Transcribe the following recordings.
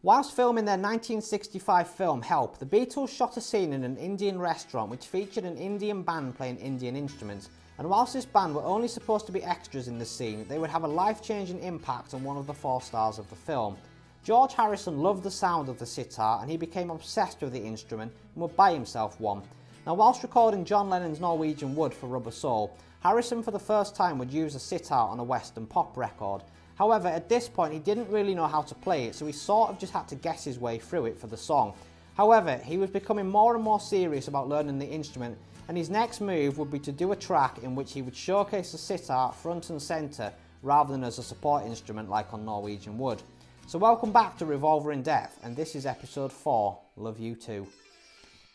Whilst filming their 1965 film Help, the Beatles shot a scene in an Indian restaurant which featured an Indian band playing Indian instruments, and whilst this band were only supposed to be extras in the scene, they would have a life-changing impact on one of the 4 stars of the film. George Harrison loved the sound of the sitar and he became obsessed with the instrument and would buy himself one. Now, whilst recording John Lennon's Norwegian Wood for Rubber Soul, Harrison for the first time would use a sitar on a western pop record. However, at this point he didn't really know how to play it, so he sort of just had to guess his way through it for the song. However, he was becoming more and more serious about learning the instrument, and his next move would be to do a track in which he would showcase the sitar front and centre rather than as a support instrument like on Norwegian Wood. So welcome back to Revolver In-Depth, and this is episode 4, Love You Too.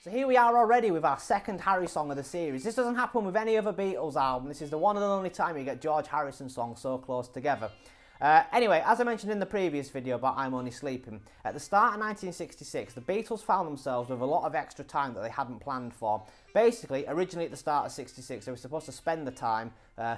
So here we are already with our second Harry song of the series. This doesn't happen with any other Beatles album. This is the one and only time you get George Harrison songs so close together. Anyway, as I mentioned in the previous video about I'm Only Sleeping, at the start of 1966, the Beatles found themselves with a lot of extra time that they hadn't planned for. Basically, originally at the start of 66, they were supposed to spend the time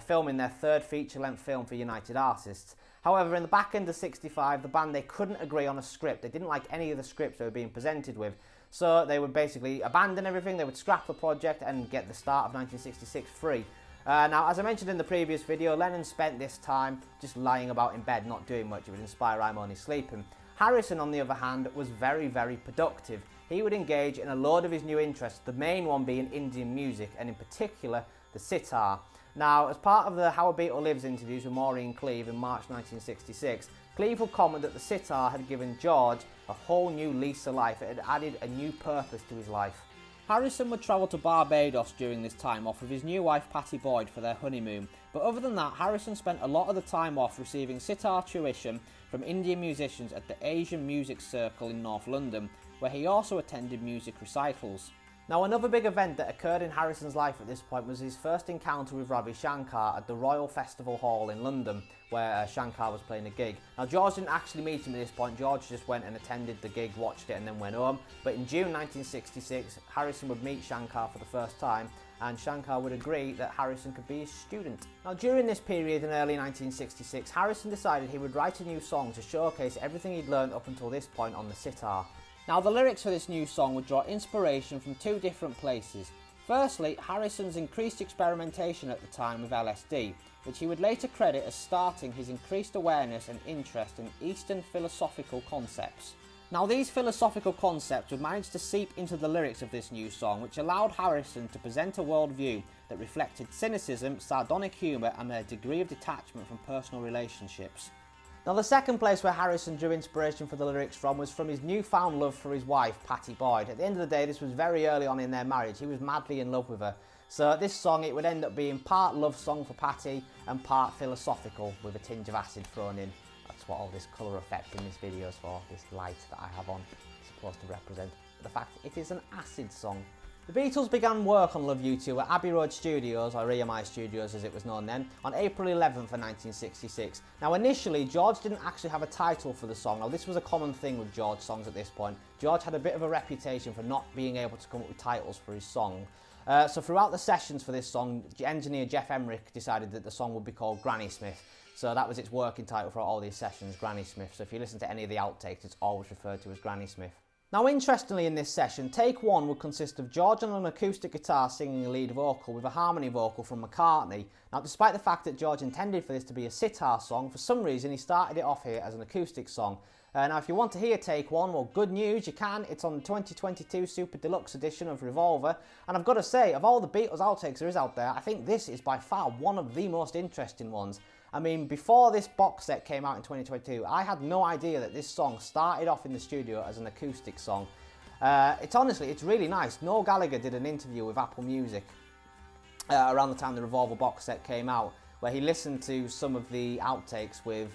filming their third feature-length film for United Artists. However, in the back end of 65, the band, they couldn't agree on a script. They didn't like any of the scripts they were being presented with. So they would basically abandon everything, they would scrap the project and get the start of 1966 free. Now, as I mentioned in the previous video, Lennon spent this time just lying about in bed, not doing much. It would inspire I'm Only Sleeping. Harrison, on the other hand, was very, very productive. He would engage in a load of his new interests, the main one being Indian music, and in particular, the sitar. Now, as part of the How a Beatle Lives interviews with Maureen Cleave in March 1966, Cleave would comment that the sitar had given George a whole new lease of life. It had added a new purpose to his life. Harrison would travel to Barbados during this time off with his new wife Pattie Boyd for their honeymoon, but other than that, Harrison spent a lot of the time off receiving sitar tuition from Indian musicians at the Asian Music Circle in North London, where he also attended music recitals. Now, another big event that occurred in Harrison's life at this point was his first encounter with Ravi Shankar at the Royal Festival Hall in London, where Shankar was playing a gig. Now, George didn't actually meet him at this point. George just went and attended the gig, watched it and then went home. But in June 1966, Harrison would meet Shankar for the first time, and Shankar would agree that Harrison could be his student. Now, during this period in early 1966, Harrison decided he would write a new song to showcase everything he'd learned up until this point on the sitar. Now, the lyrics for this new song would draw inspiration from 2 different places. Firstly, Harrison's increased experimentation at the time with LSD, which he would later credit as starting his increased awareness and interest in Eastern philosophical concepts. Now, these philosophical concepts would manage to seep into the lyrics of this new song, which allowed Harrison to present a worldview that reflected cynicism, sardonic humour and a degree of detachment from personal relationships. Now, the second place where Harrison drew inspiration for the lyrics from was from his newfound love for his wife, Pattie Boyd. At the end of the day, this was very early on in their marriage. He was madly in love with her. So this song, it would end up being part love song for Pattie and part philosophical with a tinge of acid thrown in. That's what all this colour effect in this video is for, this light that I have on. It's supposed to represent the fact it is an acid song. The Beatles began work on Love You Too at Abbey Road Studios, or EMI Studios as it was known then, on April 11th of 1966. Now, initially, George didn't actually have a title for the song. Now, this was a common thing with George songs at this point. George had a bit of a reputation for not being able to come up with titles for his song. So throughout the sessions for this song, engineer Jeff Emmerich decided that the song would be called Granny Smith. So that was its working title for all these sessions, Granny Smith. So if you listen to any of the outtakes, it's always referred to as Granny Smith. Now, interestingly, in this session, take 1 would consist of George on an acoustic guitar singing a lead vocal with a harmony vocal from McCartney. Now, despite the fact that George intended for this to be a sitar song, for some reason he started it off here as an acoustic song. Now, if you want to hear take 1, well, good news, you can. It's on the 2022 Super Deluxe edition of Revolver. And I've got to say, of all the Beatles outtakes there is out there, I think this is by far one of the most interesting ones. I mean, before this box set came out in 2022, I had no idea that this song started off in the studio as an acoustic song. It's really nice. Noel Gallagher did an interview with Apple Music around the time the Revolver box set came out, where he listened to some of the outtakes with,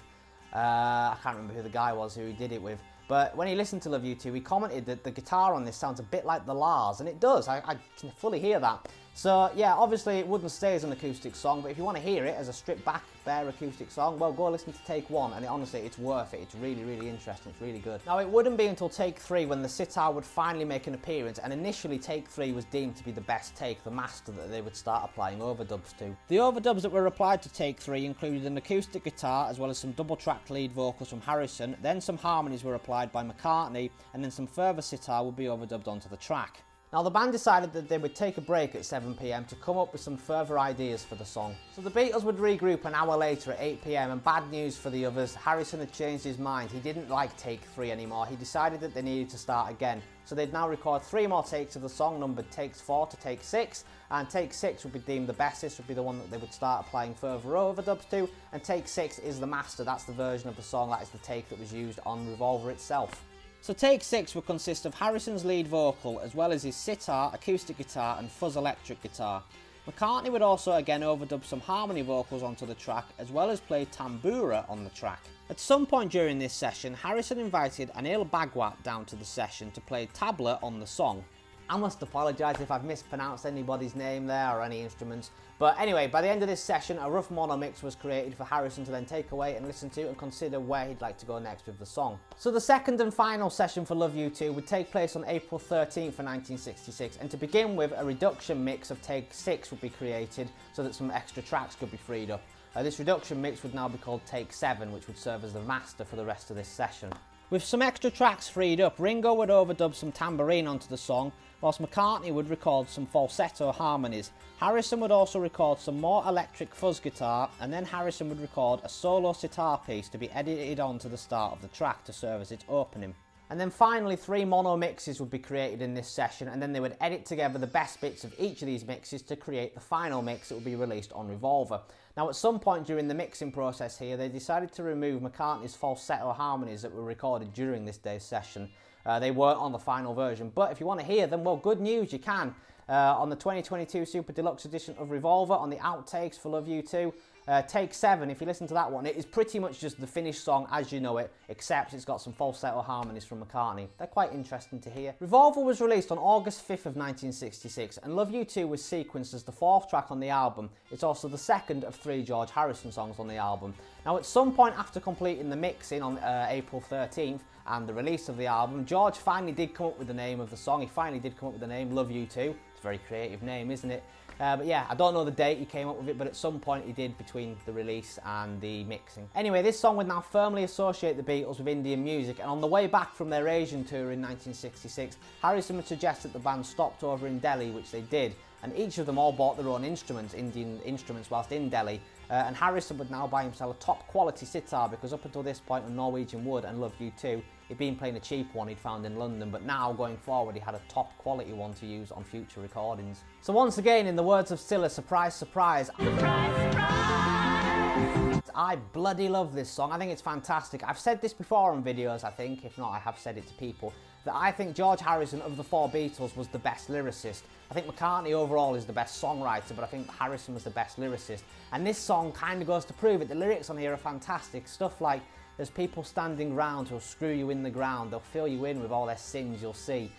I can't remember who the guy was who he did it with, but when he listened to Love You Too, he commented that the guitar on this sounds a bit like the Lars, and it does. I can fully hear that. So yeah, obviously it wouldn't stay as an acoustic song, but if you want to hear it as a stripped back, bare acoustic song, well, go listen to take 1, and honestly, it's worth it. It's really, really interesting. It's really good. Now, it wouldn't be until take 3 when the sitar would finally make an appearance, and initially take 3 was deemed to be the best take, the master that they would start applying overdubs to. The overdubs that were applied to take 3 included an acoustic guitar, as well as some double-tracked lead vocals from Harrison, then some harmonies were applied side by McCartney, and then some further sitar would be overdubbed onto the track. Now the band decided that they would take a break at 7 PM to come up with some further ideas for the song. So the Beatles would regroup an hour later at 8 PM, and bad news for the others, Harrison had changed his mind. He didn't like take 3 anymore. He decided that they needed to start again. So they'd now record 3 more takes of the song, numbered takes 4 to take 6, and take 6 would be deemed the best. This would be the one that they would start applying further overdubs to, and take 6 is the master. That's the version of the song, that is the take that was used on Revolver itself. So take 6 would consist of Harrison's lead vocal, as well as his sitar, acoustic guitar and fuzz electric guitar. McCartney would also again overdub some harmony vocals onto the track, as well as play tambura on the track. At some point during this session, Harrison invited Anil Bhagwat down to the session to play tabla on the song. I must apologise if I've mispronounced anybody's name there or any instruments. But anyway, by the end of this session, a rough mono mix was created for Harrison to then take away and listen to and consider where he'd like to go next with the song. So the second and final session for Love You 2 would take place on April 13th for 1966, and to begin with, a reduction mix of take 6 would be created so that some extra tracks could be freed up. This reduction mix would now be called take 7, which would serve as the master for the rest of this session. With some extra tracks freed up, Ringo would overdub some tambourine onto the song, whilst McCartney would record some falsetto harmonies. Harrison would also record some more electric fuzz guitar, and then Harrison would record a solo sitar piece to be edited onto the start of the track to serve as its opening. And then finally 3 mono mixes would be created in this session, and then they would edit together the best bits of each of these mixes to create the final mix that would be released on Revolver. Now at some point during the mixing process here, they decided to remove McCartney's falsetto harmonies that were recorded during this day's session. They weren't on the final version, but if you want to hear them, well, good news, you can. On the 2022 Super Deluxe edition of Revolver, on the outtakes for Love You 2, take 7, if you listen to that one, it is pretty much just the finished song as you know it, except it's got some falsetto harmonies from McCartney. They're quite interesting to hear. Revolver was released on August 5th of 1966, and Love You 2 was sequenced as the 4th track on the album. It's also the 2nd of 3 George Harrison songs on the album. Now at some point after completing the mixing on April 13th and the release of the album, George finally did come up with the name of the song. He finally did come up with the name Love You 2. It's a very creative name, isn't it? But yeah, I don't know the date he came up with it, but at some point he did between the release and the mixing. Anyway, this song would now firmly associate the Beatles with Indian music, and on the way back from their Asian tour in 1966, Harrison would suggest that the band stopped over in Delhi, which they did, and each of them all bought their own instruments, Indian instruments, whilst in Delhi. And Harrison would now buy himself a top quality sitar, because up until this point on Norwegian Wood and Love You 2, he'd been playing a cheap one he'd found in London, but now going forward he had a top quality one to use on future recordings. So once again, in the words of Scylla, surprise, surprise. Surprise, surprise! I bloody love this song. I think it's fantastic. I've said this before on videos, I think, if not I have said it to people, that I think George Harrison of the 4 Beatles was the best lyricist. I think McCartney overall is the best songwriter, but I think Harrison was the best lyricist. And this song kind of goes to prove it. The lyrics on here are fantastic. Stuff like, there's people standing round who'll screw you in the ground, they'll fill you in with all their sins you'll see.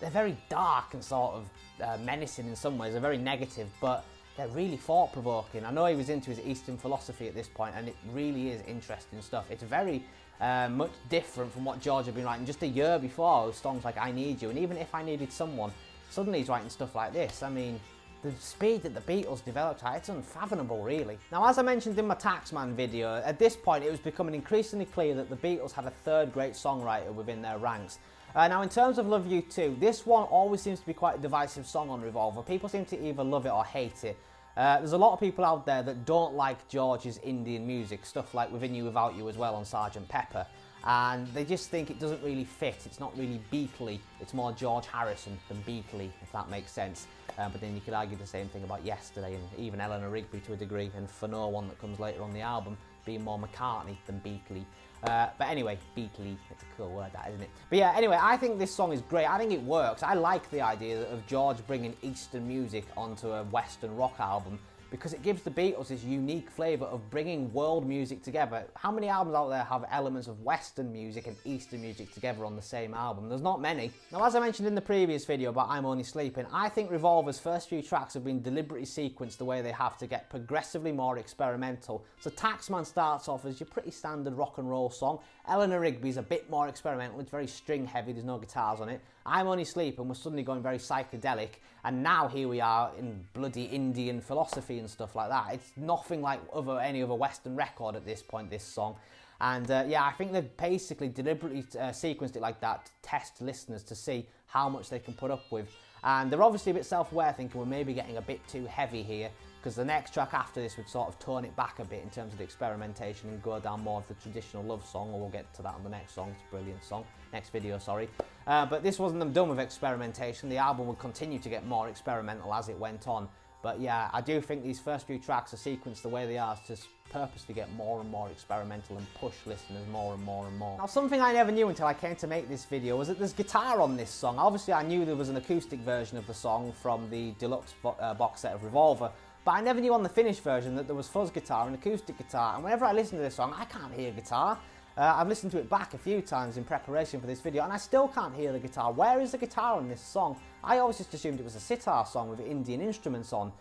They're very dark and sort of menacing in some ways, they're very negative, but they're really thought-provoking. I know he was into his Eastern philosophy at this point, and it really is interesting stuff. It's very much different from what George had been writing just a year before, with songs like I Need You, and even If I Needed Someone. Suddenly he's writing stuff like this. I mean, the speed that the Beatles developed at, it's unfathomable really. Now, as I mentioned in my Taxman video, at this point it was becoming increasingly clear that the Beatles had a third great songwriter within their ranks. Now in terms of Love You 2, this one always seems to be quite a divisive song on Revolver. People seem to either love it or hate it. There's a lot of people out there that don't like George's Indian music, stuff like Within You Without You as well on Sgt. Pepper. And they just think it doesn't really fit, it's not really Beatley, it's more George Harrison than Beatley, if that makes sense. But then you could argue the same thing about Yesterday and even Eleanor Rigby to a degree, and For No One that comes later on the album being more McCartney than Beatley. But anyway, Beatley, it's a cool word that, isn't it? But yeah, anyway, I think this song is great, I think it works. I like the idea of George bringing Eastern music onto a Western rock album, because it gives the Beatles this unique flavour of bringing world music together. How many albums out there have elements of Western music and Eastern music together on the same album? There's not many. Now, as I mentioned in the previous video about I'm Only Sleeping, I think Revolver's first few tracks have been deliberately sequenced the way they have to get progressively more experimental. So Taxman starts off as your pretty standard rock and roll song. Eleanor Rigby's a bit more experimental, it's very string heavy, there's no guitars on it. I'm Only Sleeping, we're suddenly going very psychedelic, and now here we are in bloody Indian philosophy and stuff like that. It's nothing like any other Western record at this point, this song. And yeah, I think they've basically deliberately sequenced it like that to test listeners to see how much they can put up with. And they're obviously a bit self-aware, thinking we're maybe getting a bit too heavy here, because the next track after this would sort of tone it back a bit in terms of the experimentation and go down more of the traditional love song, or we'll get to that on the next song. It's a brilliant song. Next video, sorry. But this wasn't them done with experimentation. The album would continue to get more experimental as it went on. But yeah, I do think these first few tracks are sequenced the way they are to purposely get more and more experimental and push listeners more and more and more. Now, something I never knew until I came to make this video was that there's guitar on this song. Obviously, I knew there was an acoustic version of the song from the deluxe box set of Revolver, but I never knew on the finished version that there was fuzz guitar and acoustic guitar. And whenever I listen to this song, I can't hear guitar. I've listened to it back a few times in preparation for this video, and I still can't hear the guitar. Where is the guitar on this song? I always just assumed it was a sitar song with Indian instruments on.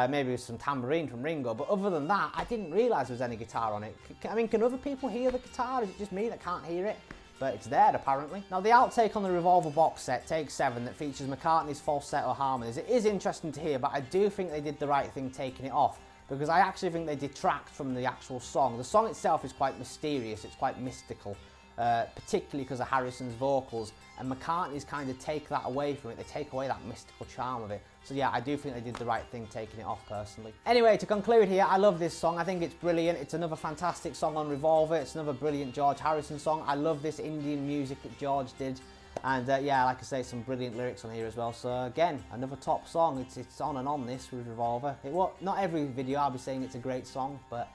Maybe with some tambourine from Ringo, but other than that, I didn't realise there was any guitar on it. I mean, can other people hear the guitar? Is it just me that can't hear it? But it's there, apparently. Now, the outtake on the Revolver box set, Take 7, that features McCartney's falsetto harmonies, it is interesting to hear, but I do think they did the right thing taking it off, because I actually think they detract from the actual song. The song itself is quite mysterious, it's quite mystical, particularly because of Harrison's vocals, and McCartney's kind of take that away from it. They take away that mystical charm of it. So yeah, I do think they did the right thing taking it off, personally. Anyway, to conclude here, I love this song. I think it's brilliant. It's another fantastic song on Revolver. It's another brilliant George Harrison song. I love this Indian music that George did. And yeah, like I say, some brilliant lyrics on here as well. So again, another top song. It's on and on this with Revolver. Not every video I'll be saying it's a great song, but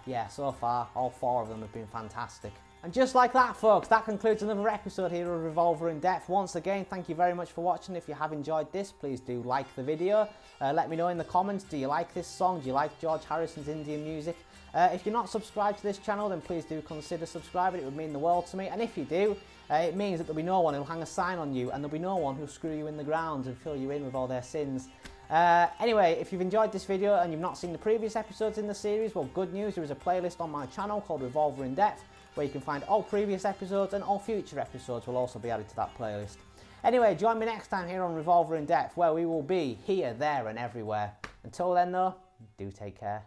yeah, so far, all 4 of them have been fantastic. And just like that, folks, that concludes another episode here of Revolver In-Depth. Once again, thank you very much for watching. If you have enjoyed this, please do like the video. Let me know in the comments, do you like this song? Do you like George Harrison's Indian music? If you're not subscribed to this channel, then please do consider subscribing. It would mean the world to me. And if you do, it means that there'll be no one who'll hang a sign on you, and there'll be no one who'll screw you in the ground and fill you in with all their sins. Anyway, if you've enjoyed this video and you've not seen the previous episodes in the series, well, good news, there is a playlist on my channel called Revolver In-Depth, where you can find all previous episodes, and all future episodes will also be added to that playlist. Anyway, join me next time here on Revolver In-Depth, where we will be here, there and everywhere. Until then though, do take care.